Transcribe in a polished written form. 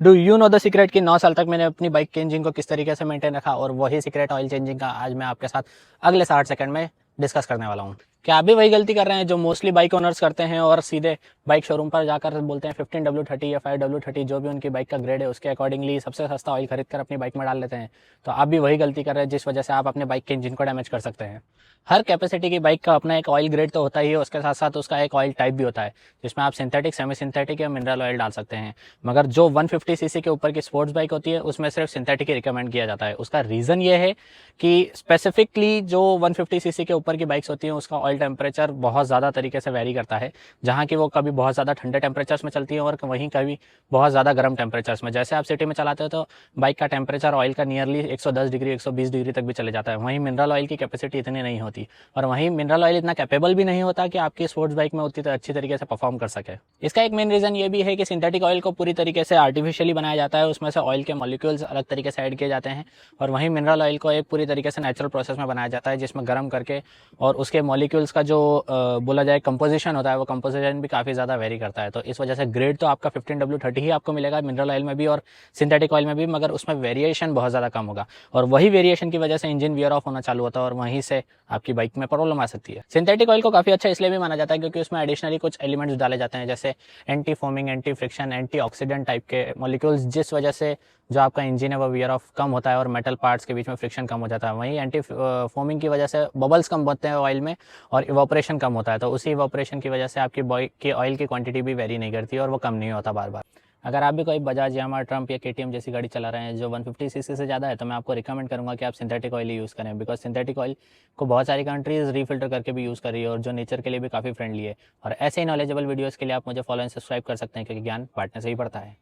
Do you know the secret कि 9 साल तक मैंने अपनी बाइक के इंजन को किस तरीके से मेंटेन रखा, और वही सीक्रेट ऑयल चेंजिंग का आज मैं आपके साथ अगले 60 सेकंड में डिस्कस करने वाला हूँ। क्या आप भी वही गलती कर रहे हैं जो मोस्टली बाइक ओनर्स करते हैं और सीधे बाइक शोरूम पर जाकर बोलते हैं 15W30 या 5W30 जो भी उनकी बाइक का ग्रेड है उसके अकॉर्डिंगली सबसे सस्ता ऑयल खरीद कर अपनी बाइक में डाल लेते हैं। तो आप भी वही गलती कर रहे हैं जिस वजह से आप अपने बाइक के इंजन को डैमेज कर सकते हैं। हर कैपेसिटी की बाइक का अपना एक ऑयल ग्रेड तो होता ही है, उसके साथ साथ उसका एक ऑयल टाइप भी होता है जिसमें आप सिंथेटिक, सेमी सिंथेटिक या मिनरल ऑयल डाल सकते हैं। मगर जो 150 सीसी के ऊपर की स्पोर्ट्स बाइक होती है उसमें सिर्फ सिंथेटिक ही रिकमेंड किया जाता है। उसका रीज़न ये है कि स्पेसिफिकली जो 150 सीसी के ऊपर की बाइक्स होती हैं उसका ऑयल टेम्परेचर बहुत ज़्यादा तरीके से वेरी करता है, जहाँ की वो कभी बहुत ज़्यादा ठंडे टेम्परेचर्स में चलती है और वहीं कभी बहुत ज़्यादा गर्म टेम्परेचर्स में। जैसे आप सिटी में चलाते हो तो बाइक का टेम्परेचर ऑयल का नियरली 110 डिग्री 120 डिग्री तक भी चले जाता है। वहीं मिनरल ऑयल की कैपेसिटी इतनी नहीं होती, और वहीं मिनरल ऑयल इतना कैपेबल भी नहीं होता कि आपकी स्पोर्ट्स बाइक में उतनी अच्छी तरीके से परफॉर्म कर सके। इसका एक मेन रीज़न ये भी है कि सिंथेटिक ऑयल को पूरी तरीके से आर्टिफिशियली बनाया जाता है, उसमें से ऑयल के मॉलिक्यूल्स अलग तरीके से ऐड किए जाते हैं, और वहीं मिनरल ऑयल को एक पूरी तरीके से नेचुरल प्रोसेस में बनाया जाता है जिसमें गर्म करके, और उसके मॉलिक्यूल्स का जो बोला जाए कंपोजिशन होता है वो कंपोजिशन भी काफ़ी ज़्यादा वेरी करता है। तो इस वजह से ग्रेड तो आपका 15W30 ही आपको मिलेगा मिनरल ऑयल में भी और सिंथेटिक ऑयल में भी, मगर उसमें वेरिएशन बहुत ज़्यादा कम होगा, और वही वेरिएशन की वजह से इंजन वियर ऑफ होना चालू होता है और वहीं से आपकी बाइक में प्रॉब्लम आ सकती है। सिंथेटिक ऑयल को काफ़ी अच्छा इसलिए भी माना जाता है क्योंकि उसमें एडिशनली कुछ एलिमेंट्स डाले जाते हैं जैसे anti foaming, anti friction, anti oxidant type के मॉलिक्यूल्स, जिस वजह से जो आपका इंजन है वो वियर ऑफ कम होता है और मेटल पार्ट्स के बीच में फ्रिक्शन कम हो जाता है। वहीं एंटी फोमिंग की वजह से बबल्स कम होते हैं ऑयल में और इवोपरेशन कम होता है, तो उसी इवोपरेशन की वजह से आपकी बाइक की ऑयल की क्वांटिटी भी वेरी नहीं करती और वो कम नहीं होता बार बार। अगर आप भी कोई बजाज, यामाहा, ट्रम्प या केटीएम जैसी गाड़ी चला रहे हैं जो 150 सीसी से ज़्यादा है, तो मैं आपको रिकमेंड करूंगा कि आप सिंथेटिक ऑयल ही यूज़ करें, बिकॉज सिंथेटिक ऑयल को बहुत सारी कंट्रीज़ रीफिल्टर करके भी यूज़ कर रही है और जो नेचर के लिए भी काफ़ी फ्रेंडली है। और ऐसे ही नॉलेजेबल वीडियोज़ के लिए आप मुझे फॉलो एंड सब्सक्राइब कर सकते हैं क्योंकि ज्ञान बांटने से ही बढ़ता है।